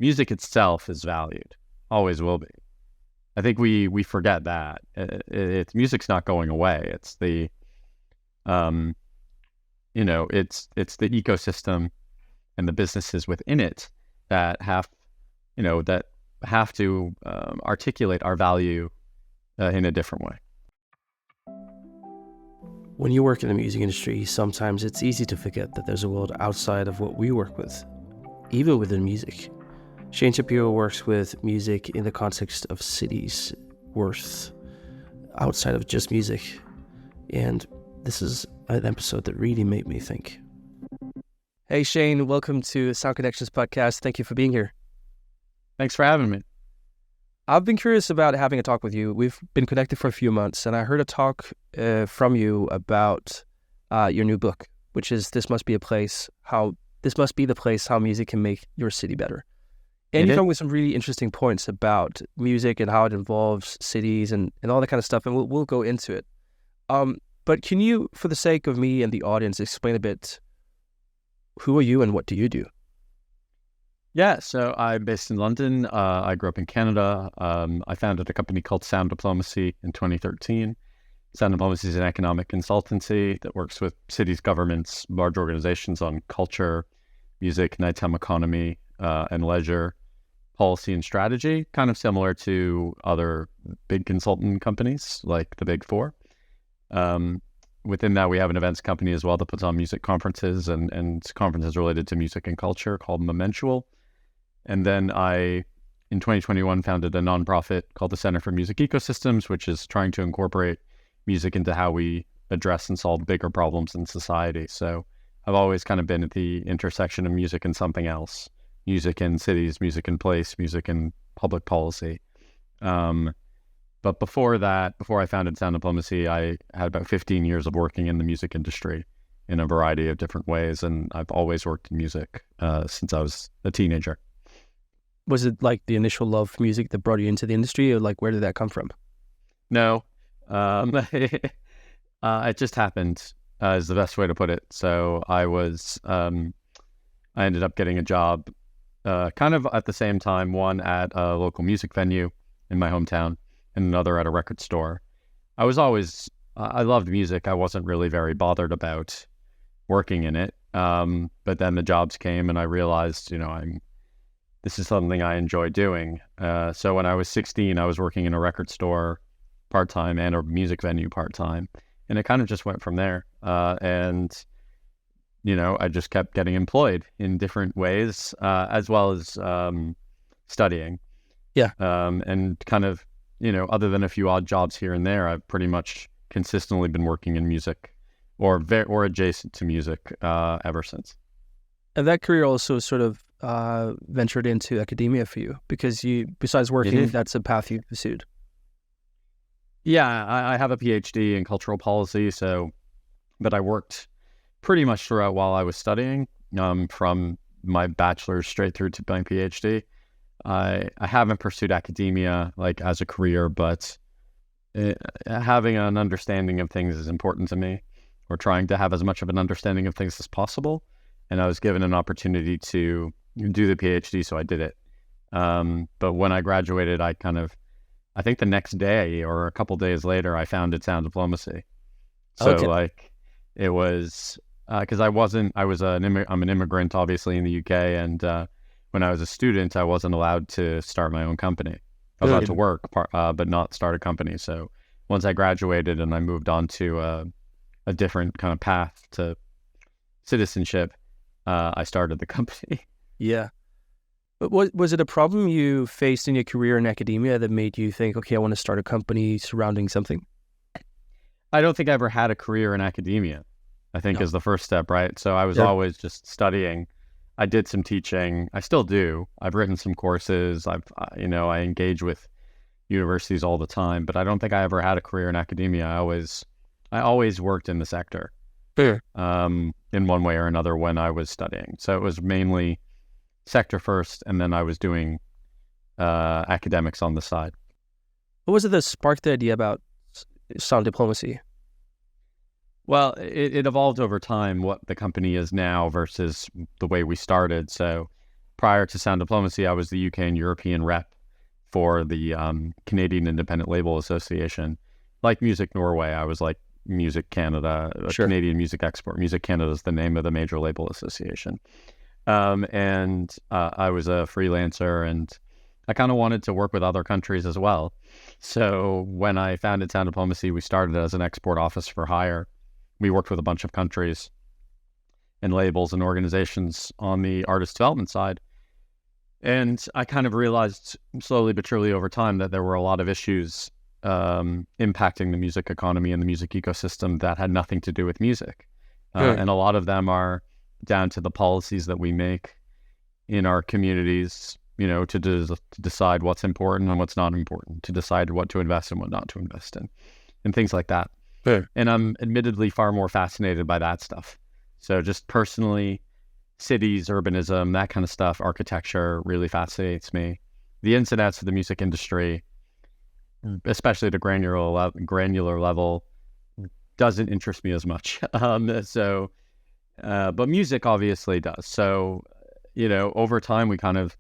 music itself is valued, always will be. I think we forget that it's music's not going away. It's the um, it's the ecosystem and the businesses within it that have to articulate our value in a different way. When you work in the music industry, sometimes it's easy to forget that there's a world outside of what we work with, even within music. Shain Shapiro works with music in the context of cities' worth outside of just music. And this is an episode that really made me think. Hey, Shain, welcome to Sound Connections podcast. Thank you for being here. Thanks for having me. I've been curious about having a talk with you. We've been connected for a few months, and I heard a talk from you about your new book, which is This Must Be the Place How Music Can Make Your City Better. And you come with some really interesting points about music and how it involves cities and all that kind of stuff, and we'll go into it. But can you, for the sake of me and the audience, explain a bit, who are you and what do you do? Yeah, so I'm based in London. I grew up in Canada. I founded a company called Sound Diplomacy in 2013. Sound Diplomacy is an economic consultancy that works with cities, governments, large organizations on culture, music, nighttime economy, and leisure, policy and strategy, kind of similar to other big consultant companies like the Big Four. Within that, we have an events company as well that puts on music conferences and conferences related to music and culture called Momentual. And then in 2021, founded a nonprofit called the Center for Music Ecosystems, which is trying to incorporate music into how we address and solve bigger problems in society. So I've always kind of been at the intersection of music and something else. Music in cities, music in place, music in public policy. But before I founded Sound Diplomacy, I had about 15 years of working in the music industry in a variety of different ways. And I've always worked in music since I was a teenager. Was it like the initial love for music that brought you into the industry, or like where did that come from? No, it just happened is the best way to put it. So I ended up getting a job kind of at the same time, one at a local music venue in my hometown and another at a record store. I loved music. I wasn't really very bothered about working in it. But then the jobs came and I realized, this is something I enjoy doing. So when I was 16, I was working in a record store part-time and a music venue part-time. And it kind of just went from there. And I just kept getting employed in different ways, as well as studying. Yeah. And kind of, other than a few odd jobs here and there, I've pretty much consistently been working in music or adjacent to music ever since. And that career also sort of ventured into academia for you, because besides working, that's a path you pursued. Yeah, I have a PhD in cultural policy, but I worked pretty much throughout while I was studying, from my bachelor's straight through to my PhD. I haven't pursued academia like as a career, but having an understanding of things is important to me, or trying to have as much of an understanding of things as possible. And I was given an opportunity to do the PhD, so I did it. But when I graduated, I think the next day or a couple days later, I founded Sound Diplomacy. So it was, because I'm an immigrant, obviously, in the UK. And when I was a student, I wasn't allowed to start my own company. I was allowed to work, but not start a company. So once I graduated and I moved on to a different kind of path to citizenship, I started the company. Yeah. But was it a problem you faced in your career in academia that made you think, okay, I want to start a company surrounding something? I don't think I ever had a career in academia, I think is the first step, right? So I was always just studying. I did some teaching. I still do. I've written some courses. I engage with universities all the time, but I don't think I ever had a career in academia. I always worked in the sector. Fair. In one way or another when I was studying. So it was mainly sector first, and then I was doing academics on the side. What was it that sparked the idea about Sound Diplomacy? Well, it evolved over time what the company is now versus the way we started. So prior to Sound Diplomacy, I was the UK and European rep for the Canadian Independent Label Association. Like Music Norway, I was like Music Canada, Sure. Canadian Music Export. Music Canada is the name of the major label association. And I was a freelancer, and I kind of wanted to work with other countries as well. So when I founded Sound Diplomacy, we started as an export office for hire. We worked with a bunch of countries and labels and organizations on the artist development side. And I kind of realized slowly but surely over time that there were a lot of issues impacting the music economy and the music ecosystem that had nothing to do with music. And a lot of them are down to the policies that we make in our communities, to decide what's important and what's not important, to decide what to invest in, what not to invest in, and things like that. And I'm admittedly far more fascinated by that stuff. So just personally, cities, urbanism, that kind of stuff, architecture really fascinates me. The ins and outs of the music industry, especially at a granular level, doesn't interest me as much. But music obviously does. So, over time we kind of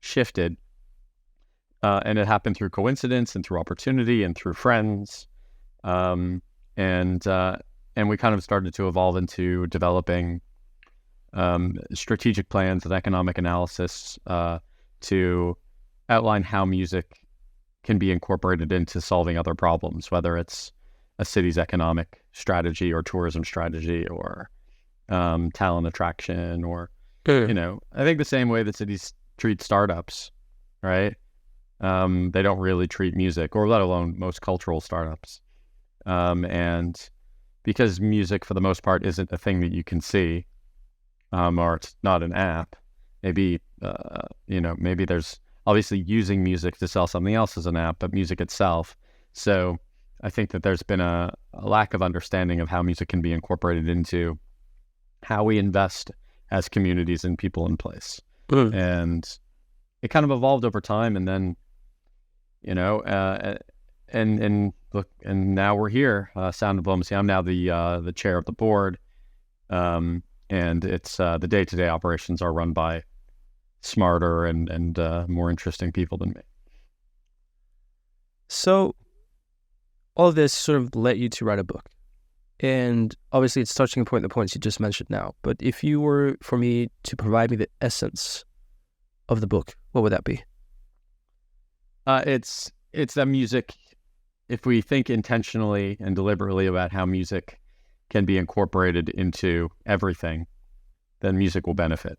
shifted, and it happened through coincidence and through opportunity and through friends, and we kind of started to evolve into developing strategic plans and economic analysis to outline how music can be incorporated into solving other problems, whether it's a city's economic strategy or tourism strategy or talent attraction, or I think the same way that cities treat startups, right? They don't really treat music, or let alone most cultural startups. And because music for the most part isn't a thing that you can see, or it's not an app, maybe there's obviously using music to sell something else as an app, but music itself. So I think that there's been a lack of understanding of how music can be incorporated into how we invest as communities and people in place. And it kind of evolved over time, and then, and look, and now we're here, Sound Diplomacy. I'm now the chair of the board, and it's the day-to-day operations are run by smarter and more interesting people than me. So all of this sort of led you to write a book. And obviously it's touching upon the points you just mentioned now. But if you were for me to provide me the essence of the book, what would that be? It's that music, if we think intentionally and deliberately about how music can be incorporated into everything, then music will benefit.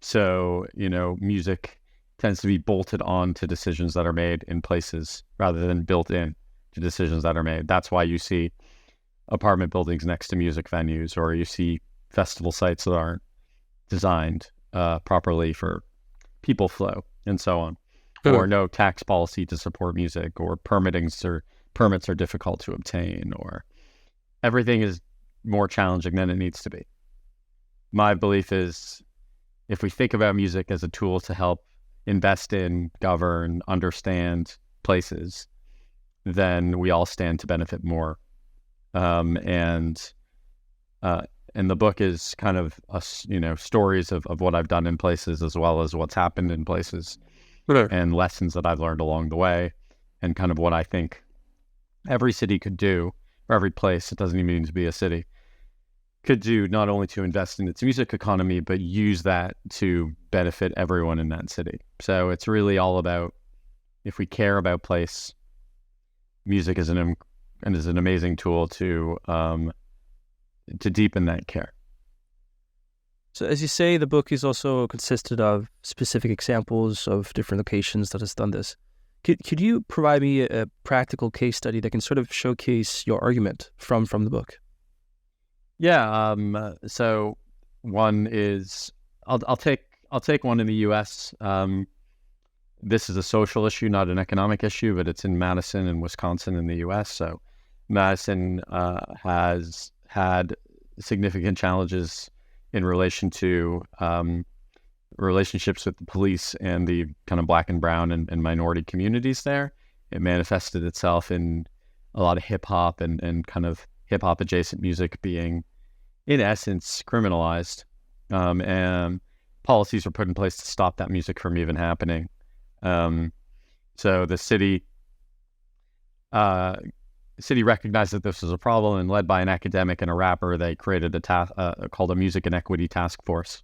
So, music tends to be bolted on to decisions that are made in places rather than built in to decisions that are made. That's why you see apartment buildings next to music venues, or you see festival sites that aren't designed properly for people flow and so on, or no tax policy to support music, or permits are difficult to obtain, or everything is more challenging than it needs to be. My belief is, if we think about music as a tool to help invest in, govern, understand places, then we all stand to benefit more. And the book is kind of stories of what I've done in places, as well as what's happened in places, and lessons that I've learned along the way, and kind of what I think every city could do, or every place, it doesn't even need to be a city, could do, not only to invest in its music economy, but use that to benefit everyone in that city. So it's really all about, if we care about place, music is an amazing tool to deepen that care. So as you say, the book is also consisted of specific examples of different locations that has done this. Could you provide me a practical case study that can sort of showcase your argument from the book? Yeah. So one is, I'll take one in the U.S. This is a social issue, not an economic issue, but it's in Madison and Wisconsin in the U.S. So Madison has had significant challenges in relation to relationships with the police and the kind of Black and brown and minority communities there. It manifested itself in a lot of hip hop and kind of hip hop adjacent music being, in essence, criminalized. And policies were put in place to stop that music from even happening. So the city recognized that this was a problem, and led by an academic and a rapper, they created a task called a Music and Equity Task Force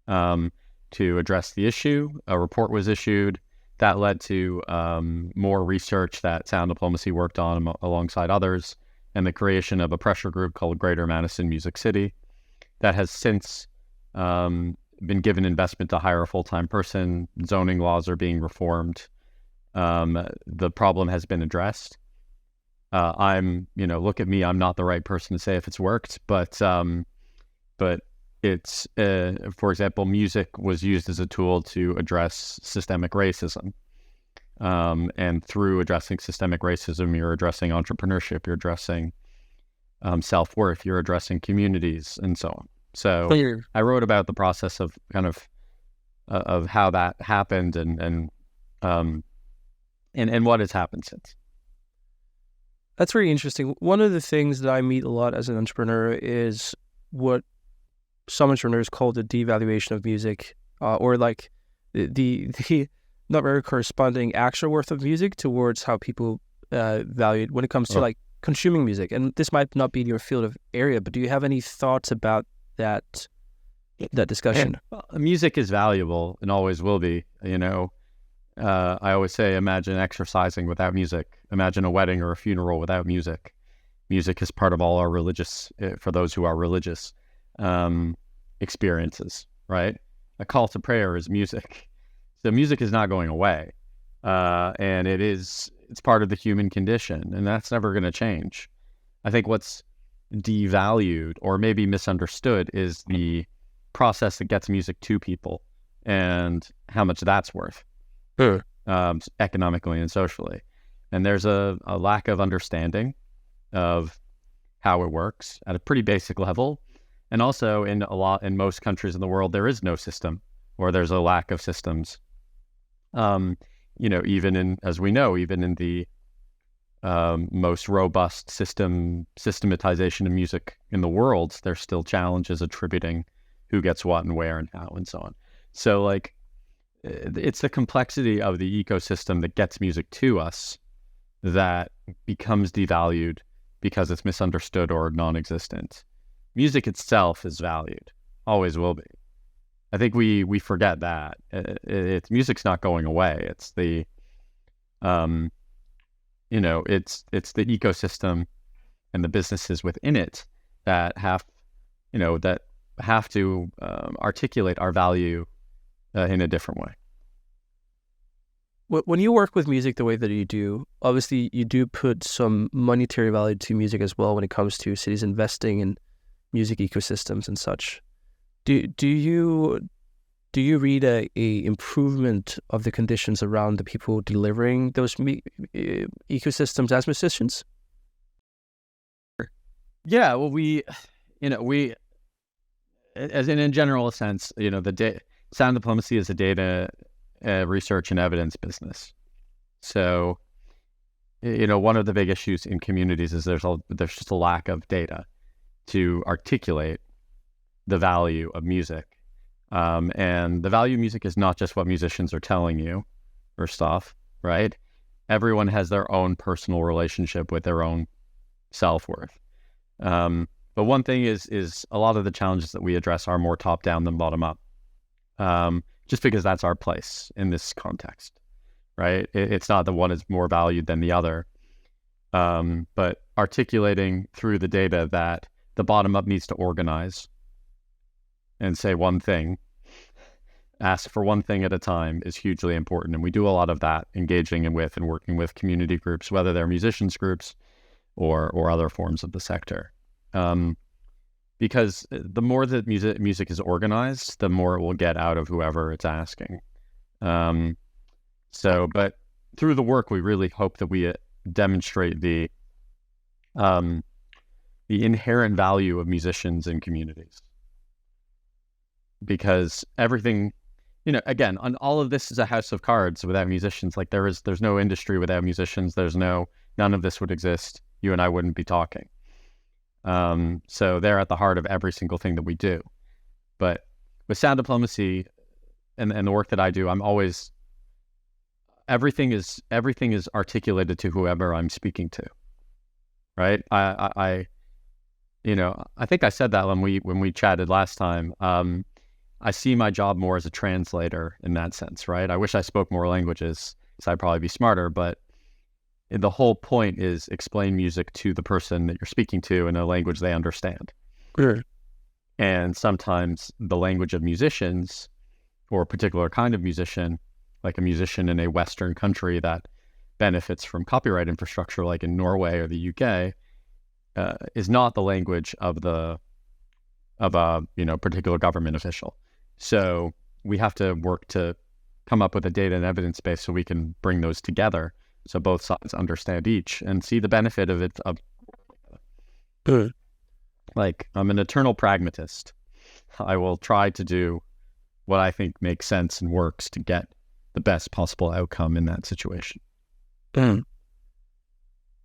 to address the issue. A report was issued that led to more research that Sound Diplomacy worked on alongside others, and the creation of a pressure group called Greater Madison Music City that has since been given investment to hire a full-time person. Zoning laws are being reformed. The problem has been addressed. Look at me, I'm not the right person to say if it's worked, but it's, for example, music was used as a tool to address systemic racism. And through addressing systemic racism, you're addressing entrepreneurship, you're addressing self-worth, you're addressing communities, and so on. So I wrote about the process of kind of how that happened and what has happened since. That's very interesting. One of the things that I meet a lot as an entrepreneur is what some entrepreneurs call the devaluation of music, or like the not very corresponding actual worth of music towards how people value it when it comes to like consuming music. And this might not be in your field of area, but do you have any thoughts about that discussion? Well, music is valuable and always will be. I always say, imagine exercising without music. Imagine a wedding or a funeral without music. Music is part of all our religious, for those who are religious, experiences, right? A call to prayer is music. So music is not going away. And it's part of the human condition, and that's never going to change. I think what's devalued or maybe misunderstood is the process that gets music to people and how much that's worth. Economically and socially. And there's a lack of understanding of how it works at a pretty basic level. And also in most countries in the world, there is no system, or there's a lack of systems. Even in the most robust systematization of music in the world, there's still challenges attributing who gets what and where and how and so on. So it's the complexity of the ecosystem that gets music to us that becomes devalued because it's misunderstood or non-existent. Music itself is valued, always will be. I think we forget that. Music's not going away. It's the, it's the ecosystem and the businesses within it that have to articulate our value in a different way. When you work with music the way that you do, obviously you do put some monetary value to music as well when it comes to cities investing in music ecosystems and such. Do you read a improvement of the conditions around the people delivering those ecosystems as musicians? Yeah, well, as in a general sense, Sound Diplomacy is a data research and evidence business. So, one of the big issues in communities is there's just a lack of data to articulate the value of music. And the value of music is not just what musicians are telling you or stuff, right? Everyone has their own personal relationship with their own self-worth. But one thing is a lot of the challenges that we address are more top-down than bottom-up. Just because that's our place in this context, right? It's not that one is more valued than the other, but articulating through the data that the bottom-up needs to organize and say one thing, ask for one thing at a time is hugely important. And we do a lot of that, engaging with and working with community groups, whether they're musicians groups or other forms of the sector. Because the more that music is organized, the more it will get out of whoever it's asking. But through the work, we really hope that we demonstrate the inherent value of musicians in communities. Because everything, again, on all of this is a house of cards without musicians. Like there's no industry without musicians. None of this would exist. You and I wouldn't be talking. So they're at the heart of every single thing that we do. But with sound diplomacy and the work that I do, I'm always everything is articulated to whoever I'm speaking to, right? I think I said that when we chatted last time. I see my job more as a translator in that sense, right? I wish I spoke more languages, so I'd probably be smarter, but the whole point is explain music to the person that you're speaking to in a language they understand. Sure. And sometimes the language of musicians, or a particular kind of musician, like a musician in a Western country that benefits from copyright infrastructure, like in Norway or the UK, is not the language of a particular government official. So we have to work to come up with a data and evidence base so we can bring those together, so both sides understand each and see the benefit of it. Like, I'm an eternal pragmatist. I will try to do what I think makes sense and works to get the best possible outcome in that situation.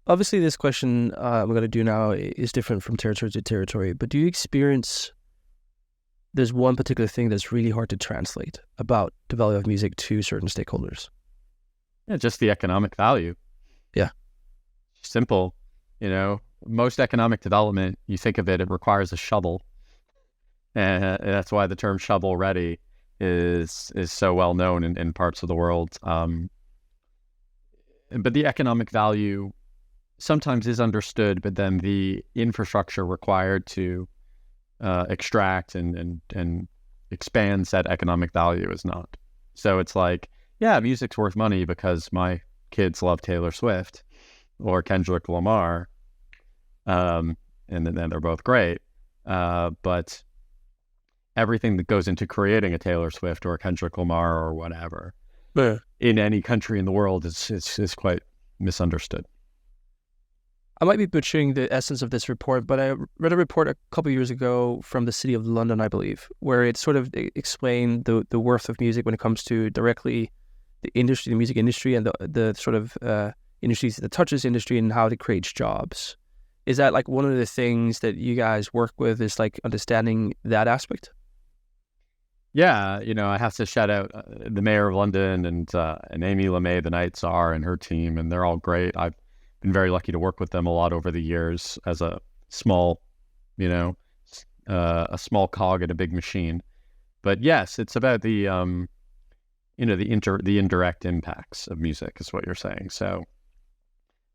Obviously, this question I'm going to do now is different from territory to territory, but do you experience there's one particular thing that's really hard to translate about the value of music to certain stakeholders? Yeah, just the economic value. Yeah. Simple. Most economic development, you think of it, it requires a shovel. And that's why the term shovel ready is so well known in parts of the world. But the economic value sometimes is understood, but then the infrastructure required to extract and expand said economic value is not. So it's like, yeah, music's worth money because my kids love Taylor Swift or Kendrick Lamar, and then they're both great. But everything that goes into creating a Taylor Swift or a Kendrick Lamar or whatever in any country in the world is quite misunderstood. I might be butchering the essence of this report, but I read a report a couple of years ago from the city of London, I believe, where it sort of explained the worth of music when it comes to directly the industry, the music industry, and the sort of industries that touches industry and how it creates jobs. Is that like one of the things that you guys work with, is like understanding that aspect? Yeah, I have to shout out the mayor of London and Amy LeMay, the night czar, and her team, and they're all great. I've been very lucky to work with them a lot over the years as a small, a small cog in a big machine. But yes, it's about the the indirect impacts of music is what you're saying. So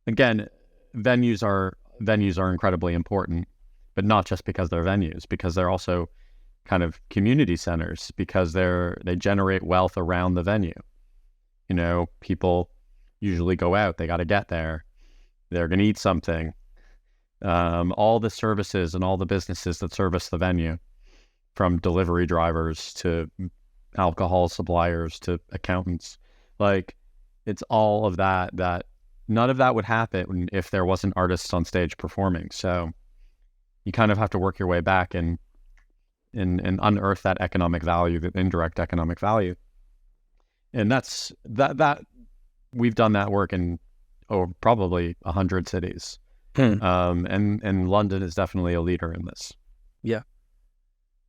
again, venues are incredibly important, but not just because they're venues, because they're also kind of community centers, because they generate wealth around the venue. People usually go out, they got to get there. They're going to eat something. All the services and all the businesses that service the venue, from delivery drivers to alcohol suppliers to accountants, like, it's all of that none of that would happen if there wasn't artists on stage performing. So you kind of have to work your way back and unearth that economic value, the indirect economic value. And that's that we've done that work in probably 100 cities. And London is definitely a leader in this. Yeah.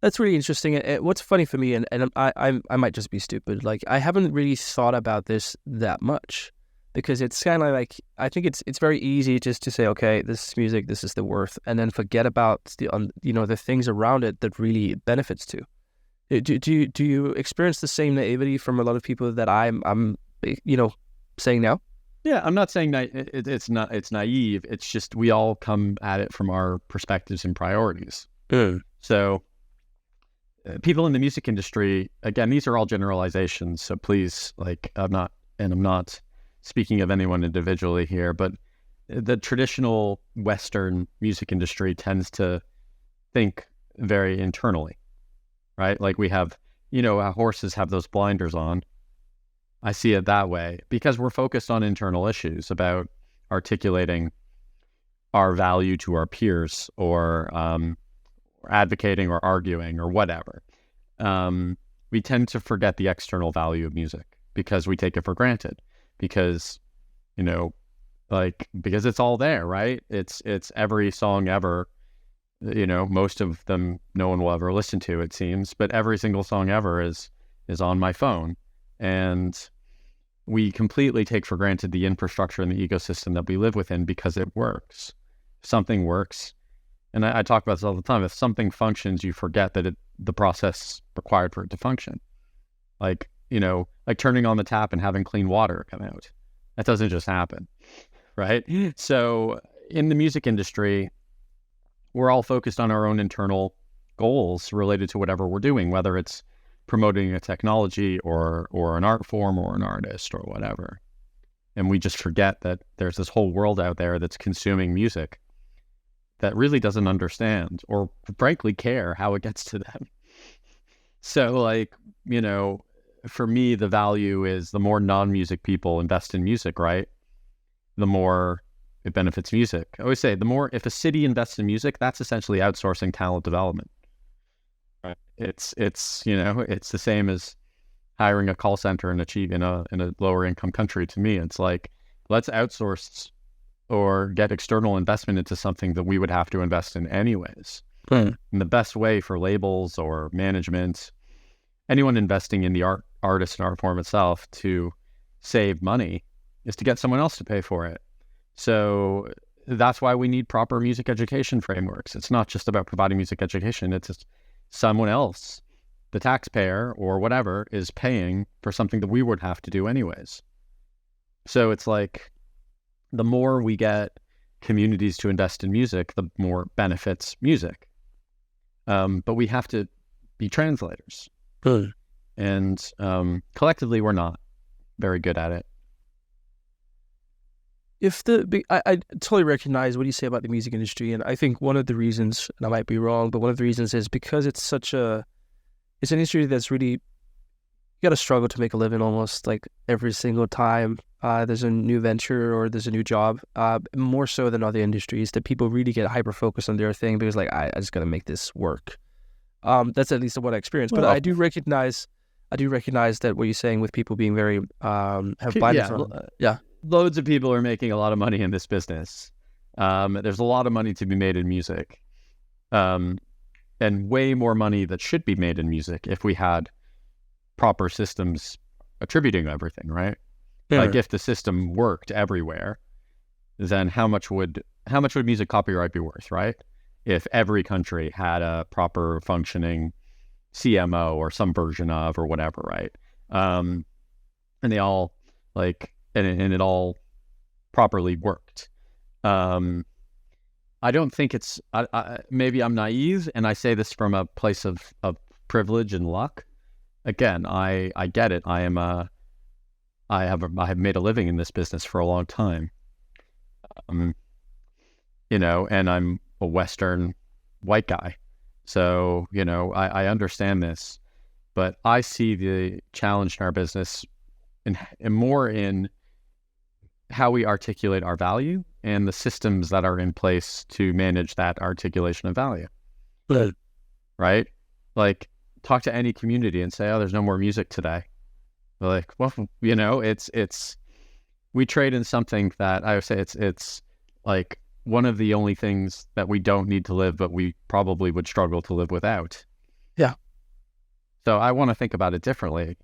That's really interesting. What's funny for me, and I might just be stupid, like, I haven't really thought about this that much, because it's kind of like, I think it's very easy just to say, okay, this is music, this is the worth, and then forget about the things around it that really it benefits to. Do you experience the same naivety from a lot of people that I'm saying now? Yeah, I'm not saying it's naive. It's just we all come at it from our perspectives and priorities. So people in the music industry, again, these are all generalizations. So please, I'm not speaking of anyone individually here, but the traditional Western music industry tends to think very internally, right? Like, we have, our horses have those blinders on. I see it that way because we're focused on internal issues about articulating our value to our peers, or advocating or arguing or whatever. We tend to forget the external value of music because we take it for granted, because because it's all there, right? It's every song ever Most of them no one will ever listen to, it seems, but every single song ever is on my phone. And we completely take for granted the infrastructure and the ecosystem that we live within because it works. Something works. And I talk about this all the time. If something functions, you forget that the process required for it to function. Like turning on the tap and having clean water come out. That doesn't just happen, right? So in the music industry, we're all focused on our own internal goals related to whatever we're doing, whether it's promoting a technology or an art form or an artist or whatever. And we just forget that there's this whole world out there that's consuming music that really doesn't understand or frankly care how it gets to them. So for me, the value is the more non-music people invest in music, right? The more it benefits music. I always say if a city invests in music, that's essentially outsourcing talent development. Right. It's the same as hiring a call center and in a lower income country. To me, it's like, let's outsource or get external investment into something that we would have to invest in anyways. And the best way for labels or management, anyone investing in the artist and art form itself to save money is to get someone else to pay for it. So that's why we need proper music education frameworks. It's not just about providing music education. It's just someone else, the taxpayer or whatever, is paying for something that we would have to do anyways. So it's like the more we get communities to invest in music, the more benefits music. But we have to be translators. And collectively, we're not very good at it. I totally recognize what you say about the music industry, and I think one of the reasons, and I might be wrong, but one of the reasons is because it's an industry that's really, you got to struggle to make a living almost like every single time there's a new venture or there's a new job, more so than other industries, that people really get hyper-focused on their thing because I just got to make this work. That's at least what I experienced. But I do recognize that what you're saying with people being very, have blinders on. Yeah. Loads of people are making a lot of money in this business. There's a lot of money to be made in music. And way more money that should be made in music if we had proper systems attributing everything, right? Yeah. Like if the system worked everywhere, then how much would music copyright be worth, right? If every country had a proper functioning CMO or some version of or whatever, right? And they all and it all properly worked. I don't think it's, maybe I'm naive and I say this from a place of privilege and luck. Again, I get it. I have made a living in this business for a long time. And I'm a Western white guy. So, I understand this, but I see the challenge in our business and more in how we articulate our value and the systems that are in place to manage that articulation of value. Right? Like, talk to any community and say, oh, there's no more music today. They're like, well, we trade in something that I would say it's like one of the only things that we don't need to live, but we probably would struggle to live without. Yeah. So I want to think about it differently.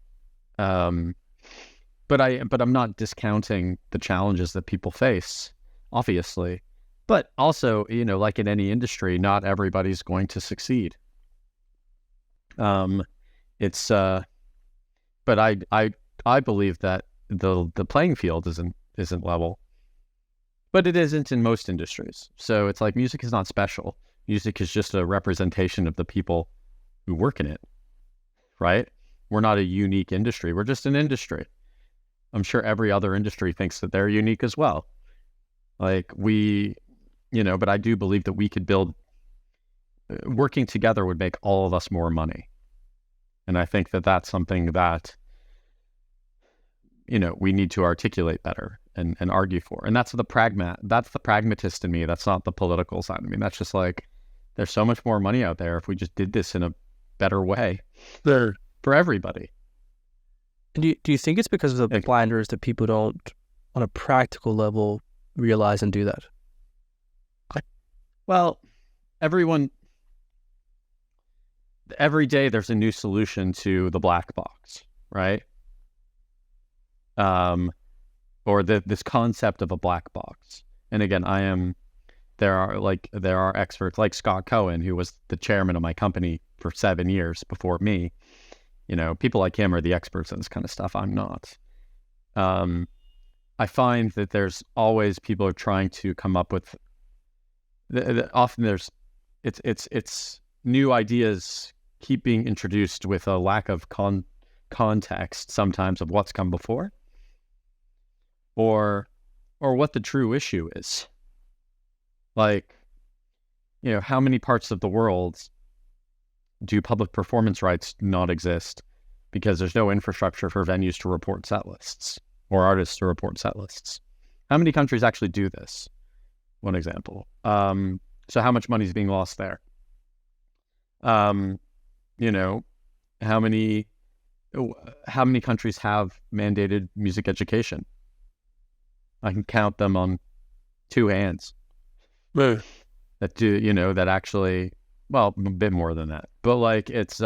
But I'm not discounting the challenges that people face, obviously. But also, like in any industry, not everybody's going to succeed. But I believe that the playing field isn't level. But it isn't in most industries. So it's like music is not special. Music is just a representation of the people who work in it, right? We're not a unique industry. We're just an industry. I'm sure every other industry thinks that they're unique as well. But I do believe that we could build, working together would make all of us more money. And I think that that's something that, we need to articulate better and argue for. And that's the pragmatist in me. That's not the political side of me. That's just like, there's so much more money out there if we just did this in a better way for everybody. And do you think it's because of the blinders that people don't, on a practical level, realize and do that? Well, everyone, every day there's a new solution to the black box, right? Or this concept of a black box. And again, there are experts like Scott Cohen, who was the chairman of my company for 7 years before me. People like him are the experts in this kind of stuff. I'm not. I find that there's always people are trying to come up with. Often it's new ideas keep being introduced with a lack of context sometimes of what's come before, or what the true issue is. Like, how many parts of the world do public performance rights not exist because there's no infrastructure for venues to report set lists or artists to report set lists? How many countries actually do this? One example. So how much money is being lost there? How many countries have mandated music education? I can count them on 2 hands. That do, that actually, well, a bit more than that, but like it's,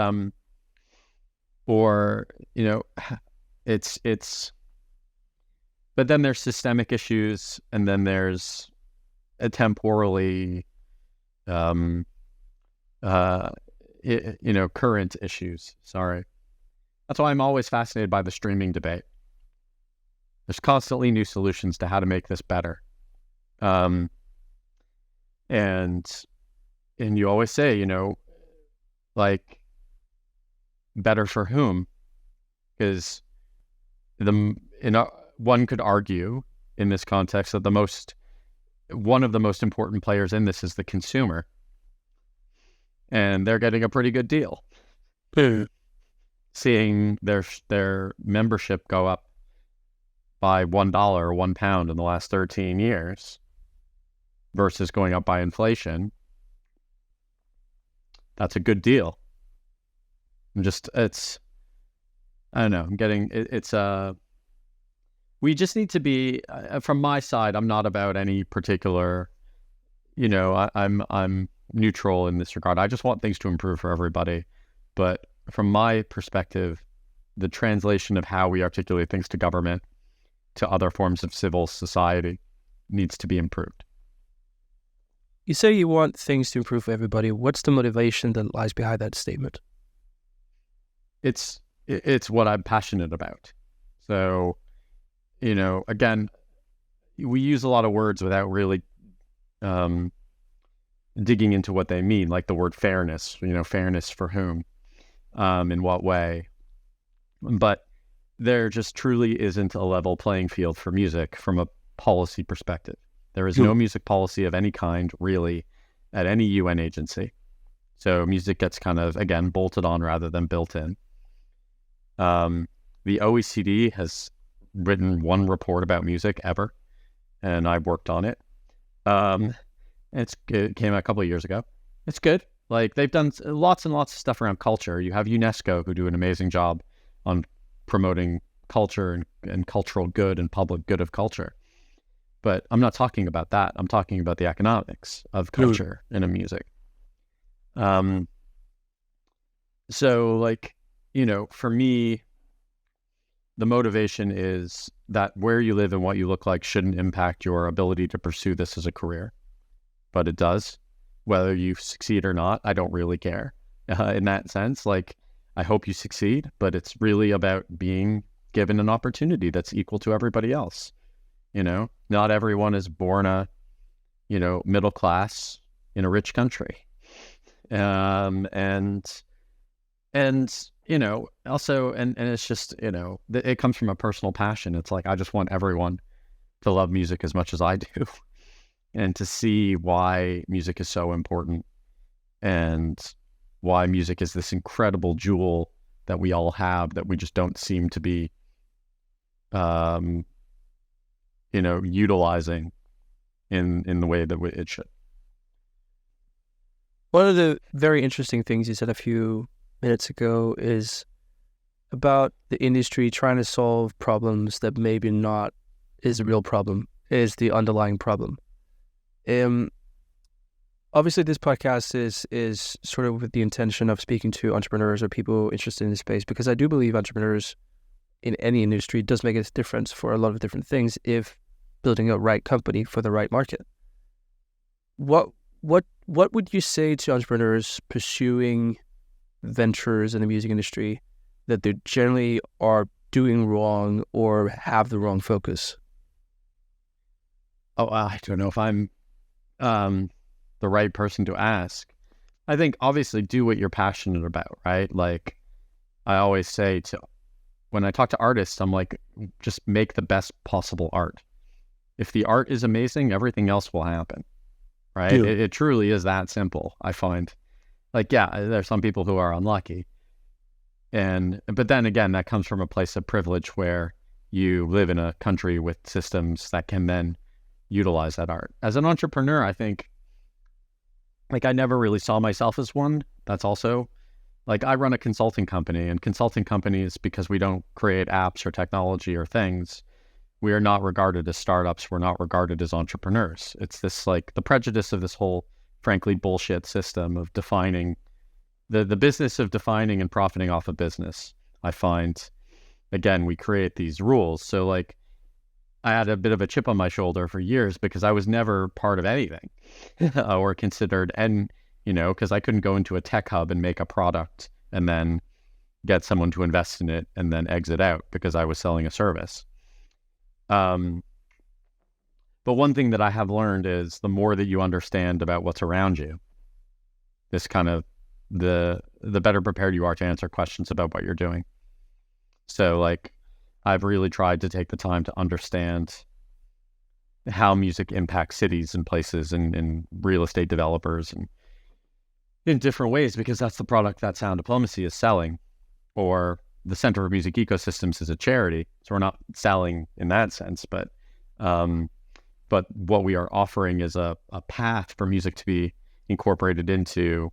but then there's systemic issues, and then there's temporally, current issues. Sorry. That's why I'm always fascinated by the streaming debate. There's constantly new solutions to how to make this better. And you always say, like, better for whom? Because one could argue in this context that one of the most important players in this is the consumer, and they're getting a pretty good deal. Seeing their membership go up by $1 or £1 in the last 13 years versus going up by inflation, that's a good deal. I don't know, we just need to be, from my side, I'm not about any particular, I'm neutral in this regard. I just want things to improve for everybody. But from my perspective, the translation of how we articulate things to government, to other forms of civil society, needs to be improved. You say you want things to improve for everybody. What's the motivation that lies behind that statement? It's what I'm passionate about. So, again, we use a lot of words without really digging into what they mean, like the word fairness, fairness for whom, in what way. But there just truly isn't a level playing field for music from a policy perspective. There is no music policy of any kind, really, at any UN agency. So music gets kind of, again, bolted on rather than built in. The OECD has written one report about music ever, and I worked on it. It came out a couple of years ago. It's good. Like, they've done lots and lots of stuff around culture. You have UNESCO, who do an amazing job on promoting culture and cultural good and public good of culture. But I'm not talking about that. I'm talking about the economics of culture and of music. So, like, for me, the motivation is that where you live and what you look like shouldn't impact your ability to pursue this as a career. But it does. Whether you succeed or not, I don't really care in that sense. Like, I hope you succeed, but it's really about being given an opportunity that's equal to everybody else. Not everyone is born middle class in a rich country. And also, and it's just, it comes from a personal passion. It's like, I just want everyone to love music as much as I do and to see why music is so important and why music is this incredible jewel that we all have that we just don't seem to be, utilizing in the way that it should. One of the very interesting things you said a few minutes ago is about the industry trying to solve problems that maybe not is a real problem, is the underlying problem. Obviously, this podcast is sort of with the intention of speaking to entrepreneurs or people interested in the space, because I do believe entrepreneurs in any industry does make a difference for a lot of different things if building a right company for the right market. What would you say to entrepreneurs pursuing ventures in the music industry that they generally are doing wrong or have the wrong focus? Oh, I don't know if I'm the right person to ask. I think obviously do what you're passionate about, right? Like I always say when I talk to artists, I'm like, just make the best possible art. If the art is amazing, everything else will happen, right? It truly is that simple, I find. Like, yeah, there's some people who are unlucky. But then again, that comes from a place of privilege where you live in a country with systems that can then utilize that art. As an entrepreneur, I think, like, I never really saw myself as one. That's also, like, I run a consulting company, and consulting companies, because we don't create apps or technology or things, we are not regarded as startups. We're not regarded as entrepreneurs. It's this, like, the prejudice of this whole, frankly, bullshit system of defining the business of defining and profiting off of business. I find, again, we create these rules. So, like, I had a bit of a chip on my shoulder for years because I was never part of anything or considered, and, because I couldn't go into a tech hub and make a product and then get someone to invest in it and then exit out because I was selling a service. But one thing that I have learned is the more that you understand about what's around you, this kind of, the better prepared you are to answer questions about what you're doing. So, like, I've really tried to take the time to understand how music impacts cities and places and real estate developers and in different ways, because that's the product that Sound Diplomacy is selling, or the Center for Music Ecosystems is a charity. So we're not selling in that sense, but what we are offering is a path for music to be incorporated into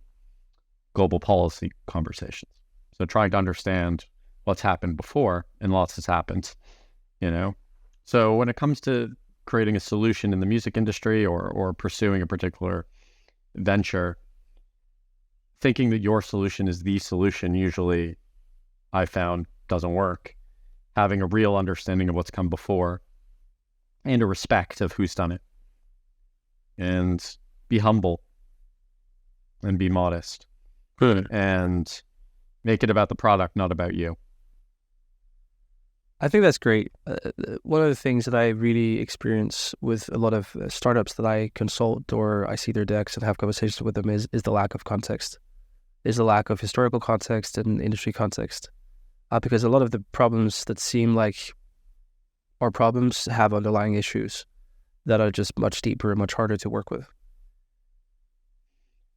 global policy conversations. So trying to understand what's happened before, and lots has happened, So when it comes to creating a solution in the music industry or pursuing a particular venture, thinking that your solution is the solution usually, I found, doesn't work. Having a real understanding of what's come before and a respect of who's done it, and be humble and be modest. Good. And make it about the product, not about you. I think that's great. One of the things that I really experience with a lot of startups that I consult or I see their decks and have conversations with them is the lack of context, is the lack of historical context and industry context. Because a lot of the problems that seem like are problems have underlying issues that are just much deeper and much harder to work with.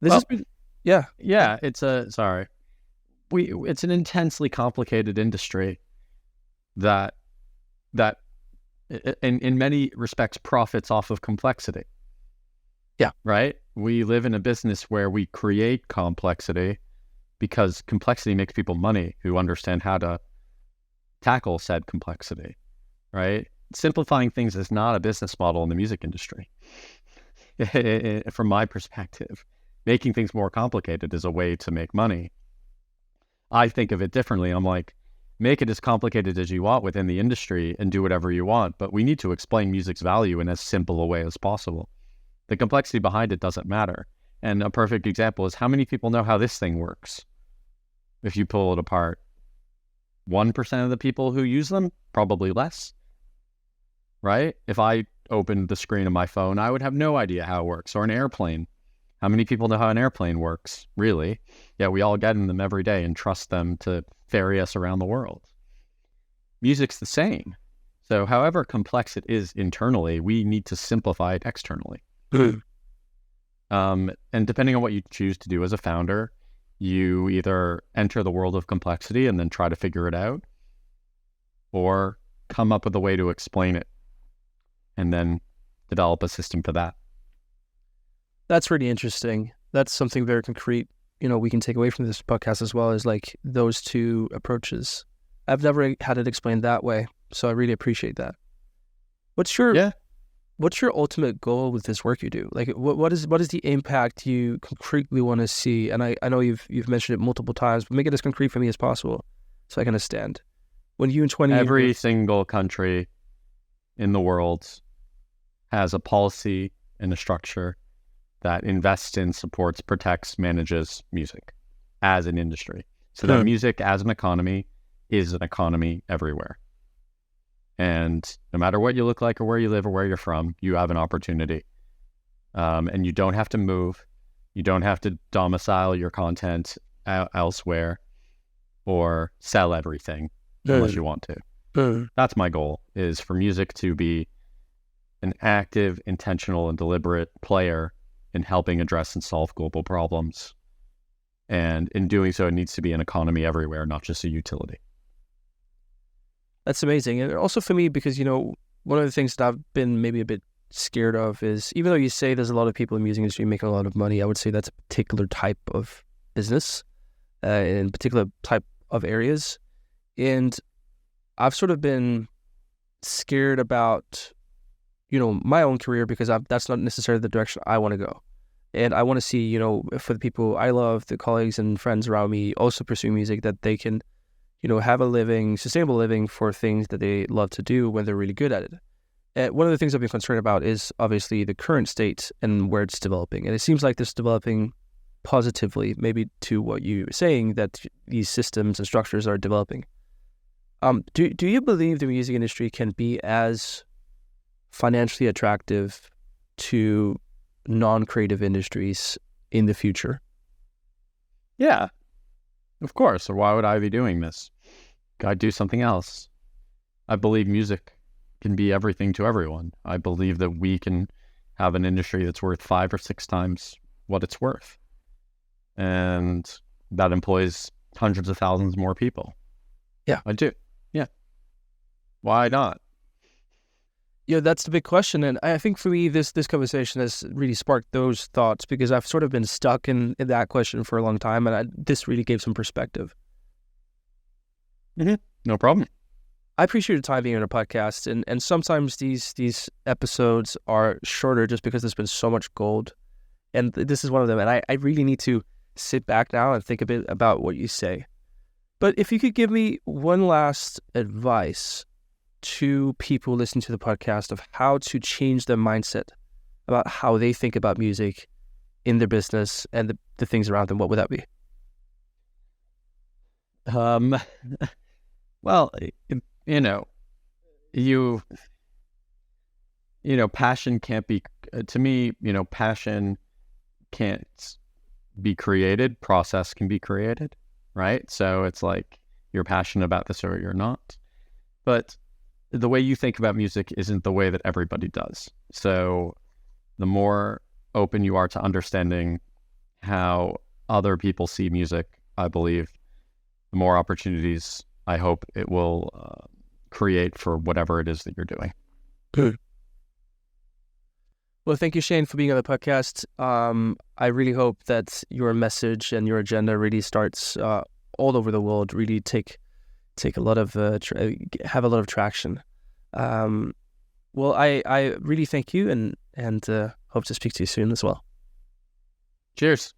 This has been, yeah. It's an intensely complicated industry that in many respects profits off of complexity. Yeah. Right? We live in a business where we create complexity because complexity makes people money who understand how to tackle said complexity, right? Simplifying things is not a business model in the music industry. From my perspective, making things more complicated is a way to make money. I think of it differently. I'm like, make it as complicated as you want within the industry and do whatever you want, but we need to explain music's value in as simple a way as possible. The complexity behind it doesn't matter. And a perfect example is, how many people know how this thing works? If you pull it apart, 1% of the people who use them, probably less, right? If I opened the screen of my phone, I would have no idea how it works. Or an airplane. How many people know how an airplane works, really? Yeah, we all get in them every day and trust them to ferry us around the world. Music's the same. So however complex it is internally, we need to simplify it externally. And depending on what you choose to do as a founder, you either enter the world of complexity and then try to figure it out, or come up with a way to explain it and then develop a system for that. That's really interesting. That's something very concrete, we can take away from this podcast as well, is like those two approaches. I've never had it explained that way, so I really appreciate that. What's your what's your ultimate goal with this work you do? Like, what is the impact you concretely want to see? And I know you've mentioned it multiple times, but make it as concrete for me as possible so I can understand. When you in 20 Every years, single country in the world has a policy and a structure that invests in, supports, protects, manages music as an industry. So that music as an economy is an economy everywhere. And no matter what you look like or where you live or where you're from, you have an opportunity. And you don't have to move. You don't have to domicile your content elsewhere or sell everything unless you want to. That's my goal, is for music to be an active, intentional, and deliberate player in helping address and solve global problems. And in doing so, it needs to be an economy everywhere, not just a utility. That's amazing. And also for me, because, one of the things that I've been maybe a bit scared of is, even though you say there's a lot of people in the music industry making a lot of money, I would say that's a particular type of business, in particular type of areas. And I've sort of been scared about, my own career, because that's not necessarily the direction I want to go. And I want to see, for the people I love, the colleagues and friends around me also pursue music, that they can, have a living, sustainable living for things that they love to do when they're really good at it. And one of the things I've been concerned about is obviously the current state and where it's developing. And it seems like this is developing positively, maybe to what you were saying, that these systems and structures are developing. Do you believe the music industry can be as financially attractive to non-creative industries in the future? Yeah, of course. Or why would I be doing this? I'd do something else. I believe music can be everything to everyone. I believe that we can have an industry that's worth 5 or 6 times what it's worth. And that employs hundreds of thousands more people. Yeah. I do. Yeah. Why not? Yeah, that's the big question. And I think for me, this conversation has really sparked those thoughts, because I've sort of been stuck in that question for a long time. And this really gave some perspective. Mm-hmm. No problem. I appreciate your time being on a podcast. And sometimes these episodes are shorter just because there's been so much gold. And this is one of them. And I really need to sit back now and think a bit about what you say. But if you could give me one last advice to people listening to the podcast of how to change their mindset about how they think about music in their business and the things around them, what would that be? Well, passion can't be, to me, passion can't be created. Process can be created, right? So it's like, you're passionate about this or you're not. But the way you think about music isn't the way that everybody does. So the more open you are to understanding how other people see music, I believe, the more opportunities I hope it will create for whatever it is that you're doing. Good. Well, thank you, Shain, for being on the podcast. I really hope that your message and your agenda really starts all over the world, really take a lot of have a lot of traction. Well, I really thank you, and hope to speak to you soon as well. Cheers.